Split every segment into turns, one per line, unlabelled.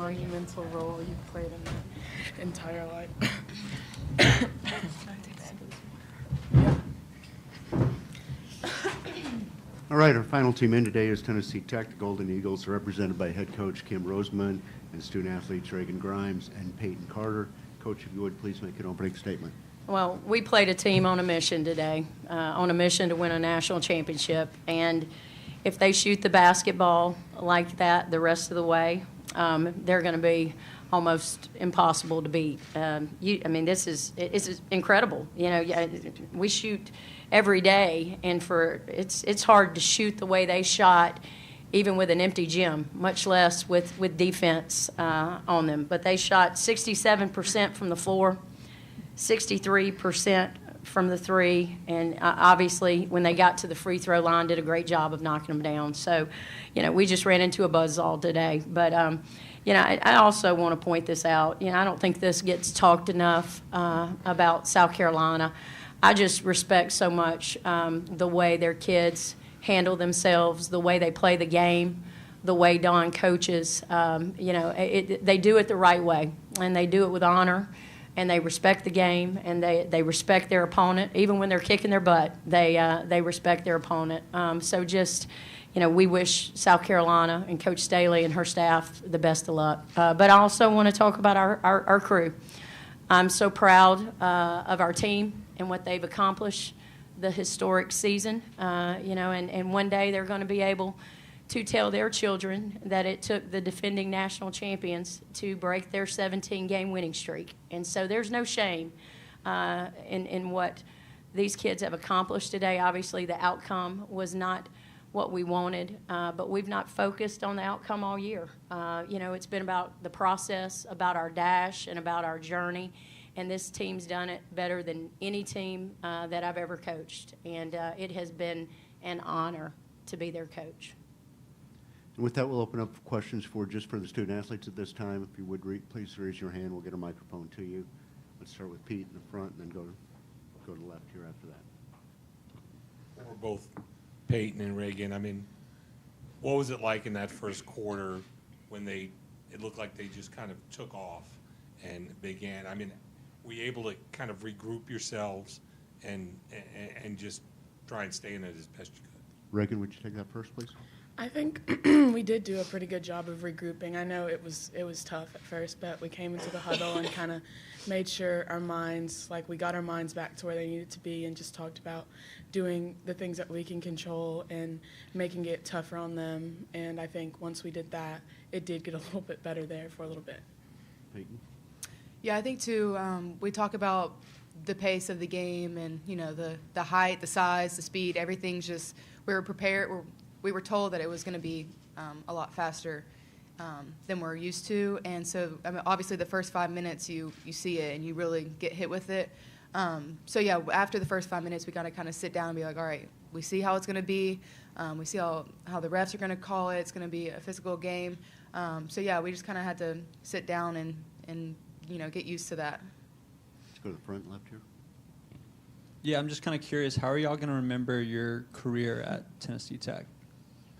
monumental role you've played in my entire life.
All right, our final team in today is Tennessee Tech. The Golden Eagles are represented by head coach Kim Roseman and student athletes Reagan Grimes and Peyton Carter. Coach, if you would, please make an opening statement.
Well, we played a team on a mission today, on a mission to win a national championship. And if they shoot the basketball like that the rest of the way, they're going to be almost impossible to beat. This is incredible. We shoot every day, and it's hard to shoot the way they shot, even with an empty gym, much less with defense on them. But they shot 67% from the floor, 63% from the three, and obviously when they got to the free throw line, did a great job of knocking them down. So, we just ran into a buzzsaw today. But, I also want to point this out. I don't think this gets talked enough about South Carolina. I just respect so much the way their kids handle themselves, the way they play the game, the way Don coaches. They do it the right way, and they do it with honor, and they respect the game, and they respect their opponent. Even when they're kicking their butt, they respect their opponent. We wish South Carolina and Coach Staley and her staff the best of luck. But I also want to talk about our crew. I'm so proud of our team and what they've accomplished, the historic season, and one day they're going to be able to tell their children that it took the defending national champions to break their 17-game winning streak. And so there's no shame in what these kids have accomplished today. Obviously, the outcome was not what we wanted, but we've not focused on the outcome all year. It's been about the process, about our dash, and about our journey. And this team's done it better than any team that I've ever coached. And it has been an honor to be their coach.
And with that, we'll open up questions for the student athletes at this time. If you would, please raise your hand. We'll get a microphone to you. Let's start with Pete in the front and then go to the left here after that.
For both Peyton and Reagan, what was it like in that first quarter when it looked like they just kind of took off and began? Were you able to kind of regroup yourselves and just try and stay in it as best you could?
Reagan, would you take that first, please?
I think we did do a pretty good job of regrouping. I know it was tough at first, but we came into the huddle and kind of made sure we got our minds back to where they needed to be and just talked about doing the things that we can control and making it tougher on them. And I think once we did that, it did get a little bit better there for a little bit.
Peyton?
Yeah, I think too, we talk about the pace of the game and, the height, the size, the speed, everything's just, we were prepared. We were told that it was going to be a lot faster than we're used to. And so, obviously the first 5 minutes you see it and you really get hit with it. After the first 5 minutes, we got to kind of sit down and be like, all right, we see how it's going to be. We see how the refs are going to call it. It's going to be a physical game. We just kind of had to sit down and get used to that.
Let's go to the front left here.
Yeah, I'm just kind of curious, how are y'all going to remember your career at Tennessee Tech?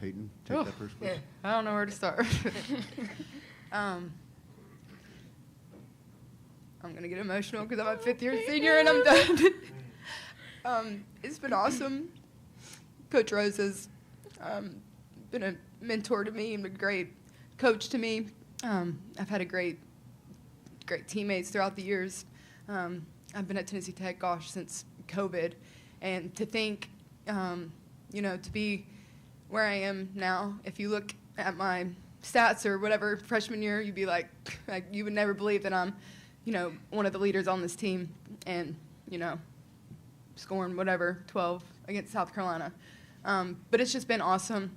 Peyton, take that first, please.
I don't know where to start. I'm going to get emotional because I'm a fifth-year senior and I'm done. It's been awesome. Coach Rose has been a mentor to me and a great coach to me. I've had great teammates throughout the years. I've been at Tennessee Tech, since COVID. And to think, to be where I am now, if you look at my stats or whatever freshman year, you'd be like you would never believe that I'm, one of the leaders on this team and, scoring 12 against South Carolina. But it's just been awesome,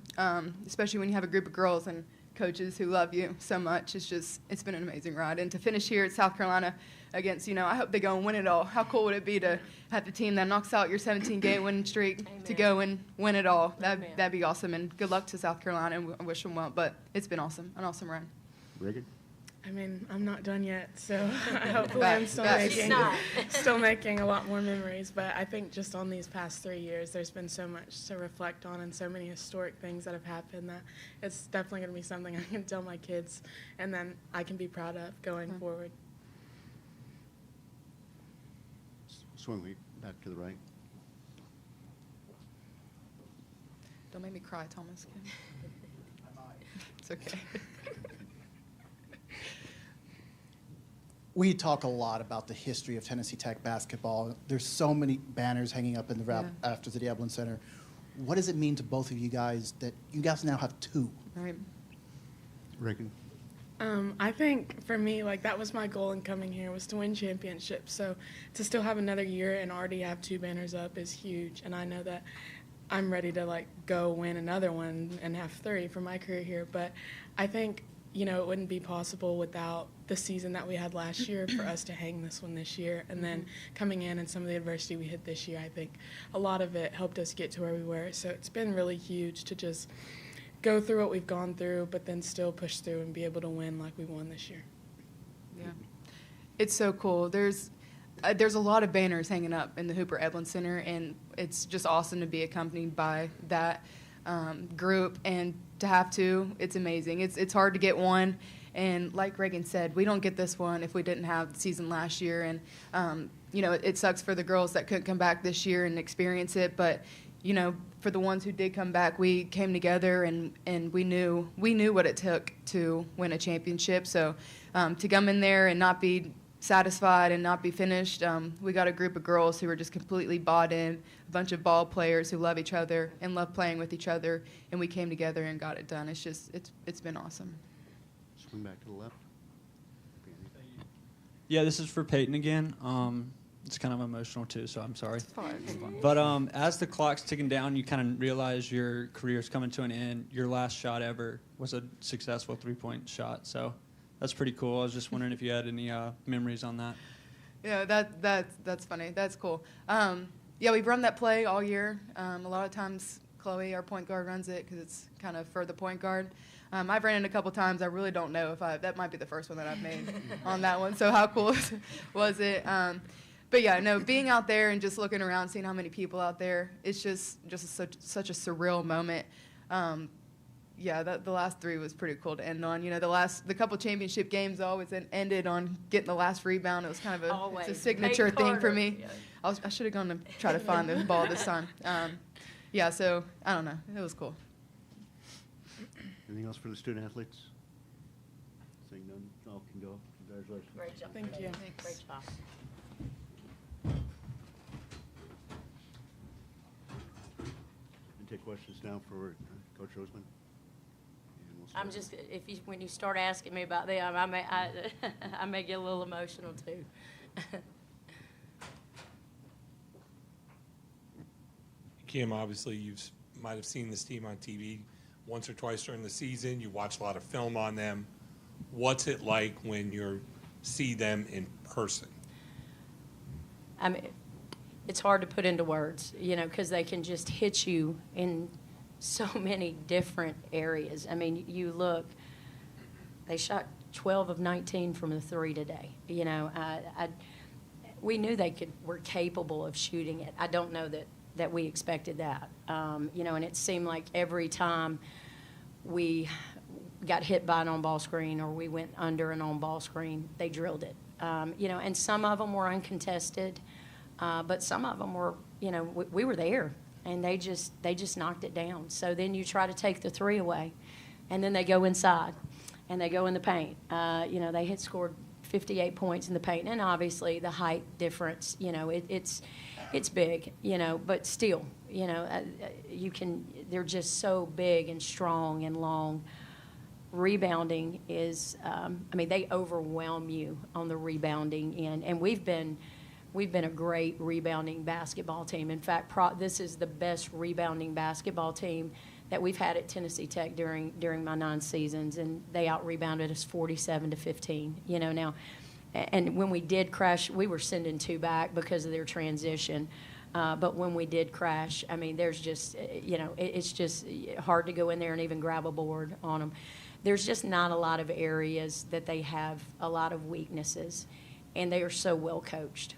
especially when you have a group of girls and coaches who love you so much. It's been an amazing ride. And to finish here at South Carolina against, I hope they go and win it all. How cool would it be to have the team that knocks out your 17-game winning streak to go and win it all? That'd be awesome. And good luck to South Carolina, and I wish them well. But it's been awesome, an awesome run.
Reagan?
I mean, I'm not done yet, so hopefully I'm still
She's
not.
still making a lot more memories. But I think just on these past 3 years, there's been so much to reflect on and so many historic things that have happened that it's definitely going to be something I can tell my kids and then I can be proud of going forward.
Swing me back to the right.
Don't make me cry, Thomas. It's okay.
We talk a lot about the history of Tennessee Tech basketball. There's so many banners hanging up in the after the Eblin Center. What does it mean to both of you guys that you guys now have two?
Right.
Reagan?
I think for me, like, that was my goal in coming here, was to win championships. So to still have another year and already have 2 banners up is huge. And I know that I'm ready to, like, go win another one and have 3 for my career here. But I think, you know, it wouldn't be possible without the season that we had last year for us to hang this one this year. And then coming in and some of the adversity we hit this year, I think a lot of it helped us get to where we were. So it's been really huge to just go through what we've gone through, but then still push through and be able to win like we won this year.
Yeah. It's so cool. There's a lot of banners hanging up in the Hooper Eblin Center, and it's just awesome to be accompanied by that group, and to have 2, it's amazing. It's hard to get one, and like Reagan said, we don't get this one if we didn't have the season last year, and you know, it sucks for the girls that couldn't come back this year and experience it, but you know, for the ones who did come back, we came together and we knew what it took to win a championship. So to come in there and not be satisfied and not be finished, we got a group of girls who were just completely bought in, a bunch of ball players who love each other and love playing with each other, and we came together and got it done. It's been awesome.
Swing back to the left.
Yeah, this is for Peyton again. It's kind of emotional too, so I'm sorry.
It's fine.
But as the clock's ticking down, you kind of realize your career's coming to an end. Your last shot ever was a successful 3-point shot, so that's pretty cool. I was just wondering if you had any memories on that.
Yeah, that's funny. That's cool. Yeah, we've run that play all year. A lot of times, Chloe, our point guard, runs it because it's kind of for the point guard. I've ran it a couple times. I really don't know if that might be the first one that I've made on that one. So how cool was it? But yeah, no, being out there and just looking around, seeing how many people out there, it's just such a surreal moment. Yeah, the last 3 was pretty cool to end on. You know, the couple championship games always ended on getting the last rebound. It was kind of it's a signature thing for me. Yeah. I should have gone to try to find the ball this time. Yeah, so I don't know. It was cool.
Anything else for the student athletes? Seeing none, all can go. Congratulations.
Great job.
Thank you.
Great job.
And take questions now for Coach Roseman. And we'll start.
I'm just, when you start asking me about them, I may get a little emotional too.
Kim, obviously you might have seen this team on TV once or twice during the season. You watch a lot of film on them. What's it like when you see them in person?
I mean, it's hard to put into words, you know, because they can just hit you in so many different areas. I mean, you look, they shot 12 of 19 from the 3 today. You know, we knew were capable of shooting it. I don't know that we expected that. You know, and it seemed like every time we got hit by an on-ball screen or we went under an on-ball screen, they drilled it. You know, and some of them were uncontested, but some of them were, you know, we were there, and they just knocked it down. So then you try to take the 3 away, and then they go inside, and they go in the paint. You know, they had scored 58 points in the paint, and obviously the height difference, you know, it's big, you know, but still, you know, they're just so big and strong and long. Rebounding is, I mean, they overwhelm you on the rebounding end, and we've been a great rebounding basketball team. In fact, this is the best rebounding basketball team that we've had at Tennessee Tech during my 9 seasons, and they out-rebounded us 47-15. You know, now, and when we did crash, we were sending 2 back because of their transition. But when we did crash, I mean, there's just, you know, it's just hard to go in there and even grab a board on them. there's just not a lot of areas that they have a lot of weaknesses, and they are so well coached.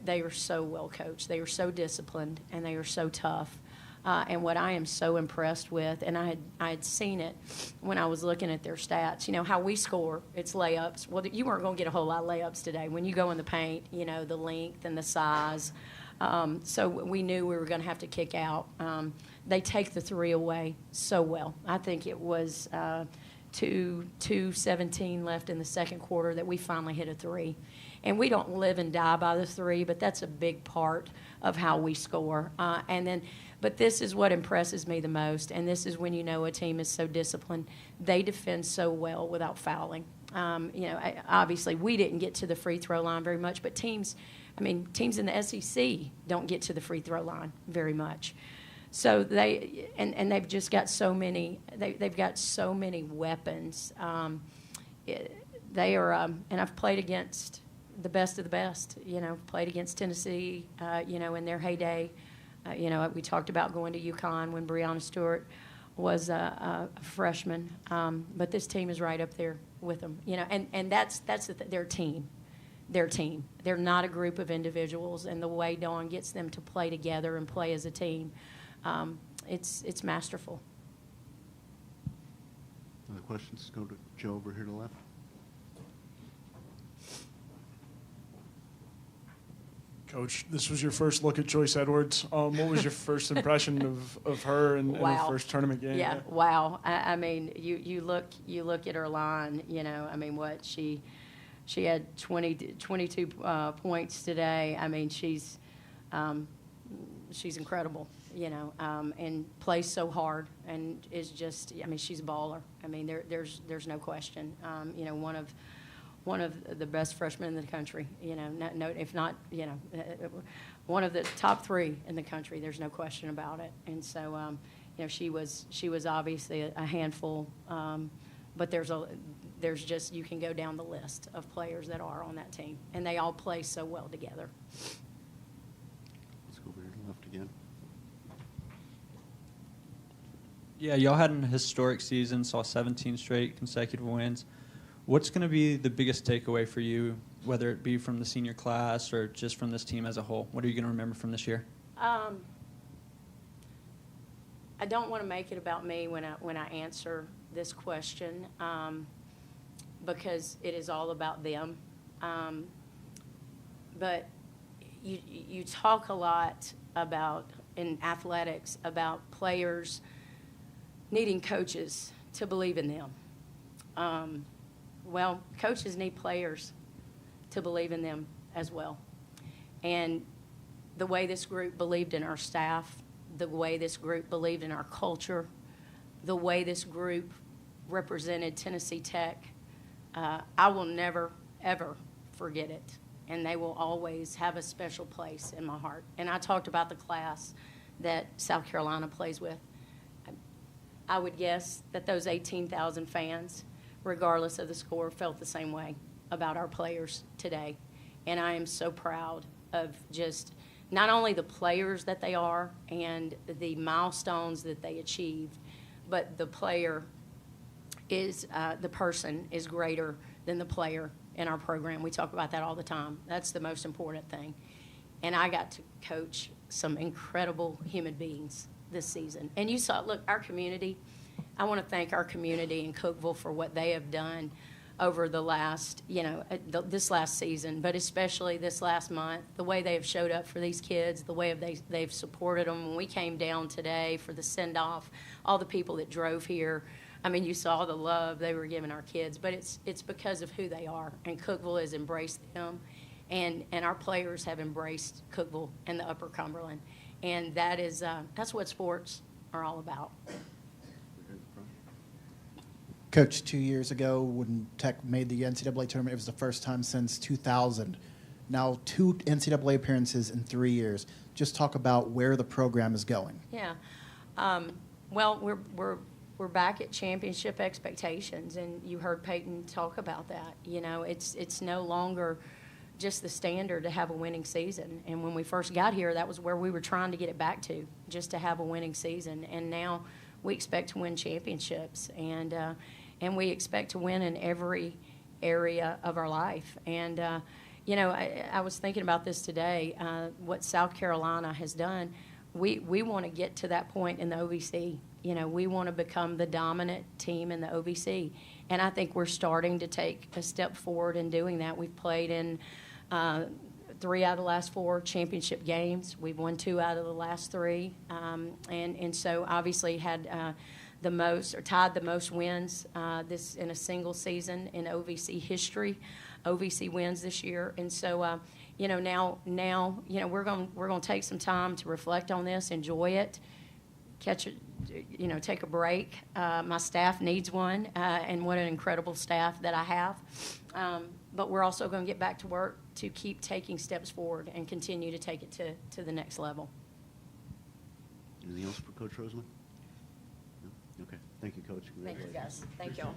They are so well coached. They are so disciplined, and they are so tough. And what I am so impressed with, and I had seen it when I was looking at their stats, you know, how we score, it's layups. Well, you weren't going to get a whole lot of layups today. When you go in the paint, you know, the length and the size. So we knew we were going to have to kick out. They take the three away so well. I think it was 2:17 left in the second quarter that we finally hit a three. And we don't live and die by the three, but that's a big part of how we score. But this is what impresses me the most, and this is when you know a team is so disciplined. They defend so well without fouling. Obviously we didn't get to the free throw line very much, but teams in the SEC don't get to the free throw line very much. So they've just got so many. They've got so many weapons. They are, and I've played against the best of the best. You know, played against Tennessee. In their heyday. We talked about going to UConn when Breonna Stewart was a freshman. But this team is right up there with them. You know, and that's their team. Their team. They're not a group of individuals, and the way Dawn gets them to play together and play as a team, it's masterful.
Other questions? Go to Joe over here to the left.
Coach, this was your first look at Joyce Edwards. What was your first impression of her in her first tournament game?
Yeah, wow. I mean, you look at her line. You know, I mean, what she had 22 points today. I mean, she's incredible. You know, and plays so hard, and is just. I mean, she's a baller. I mean, there's no question. One of the best freshmen in the country, you know, if not, you know, one of the top three in the country. There's no question about it. And so, she was obviously a handful, but there's just, you can go down the list of players that are on that team, and they all play so well together.
Let's go over here to the left again.
Yeah, y'all had a historic season, saw 17 straight consecutive wins. What's going to be the biggest takeaway for you, whether it be from the senior class or just from this team as a whole? What are you going to remember from this year?
I don't want to make it about me when I answer this question, because it is all about them. But you talk a lot about, in athletics, about players needing coaches to believe in them. Well, coaches need players to believe in them as well. And the way this group believed in our staff, the way this group believed in our culture, the way this group represented Tennessee Tech, I will never, ever forget it. And they will always have a special place in my heart. And I talked about the class that South Carolina plays with. I would guess that those 18,000 fans, regardless of the score, felt the same way about our players today. And I am so proud of just not only the players that they are and the milestones that they achieved, but the player is, the person is greater than the player in our program. We talk about that all the time. That's the most important thing. And I got to coach some incredible human beings this season. And you saw, look, our community, I want to thank our community in Cookeville for what they have done over the last, this last season, but especially this last month, the way they have showed up for these kids, the way they've supported them. When we came down today for the send-off, all the people that drove here, I mean, you saw the love they were giving our kids, but it's because of who they are, and Cookeville has embraced them, and our players have embraced Cookeville and the Upper Cumberland, and that's what sports are all about.
Coach, 2 years ago when Tech made the NCAA tournament, it was the first time since 2000. Now 2 NCAA appearances in 3 years. Just talk about where the program is going.
Yeah. Well, we're back at championship expectations, and you heard Peyton talk about that. You know, it's no longer just the standard to have a winning season. And when we first got here, that was where we were trying to get it back to, just to have a winning season. And now we expect to win championships. And and we expect to win in every area of our life. And, you know, I was thinking about this today, what South Carolina has done. We want to get to that point in the OVC. You know, we want to become the dominant team in the OVC. And I think we're starting to take a step forward in doing that. We've played in 3 out of the last 4 championship games. We've won 2 out of the last 3. And so obviously had the most, or tied the most wins this in a single season in OVC history. OVC wins this year. And so, you know, now, you know, we're going to take some time to reflect on this, enjoy it, you know, take a break. My staff needs one, and what an incredible staff that I have. But we're also going to get back to work to keep taking steps forward and continue to take it to the next level.
Anything else for Coach Roseman? No? Okay. Thank you, Coach.
Thank you, guys. Thank y'all.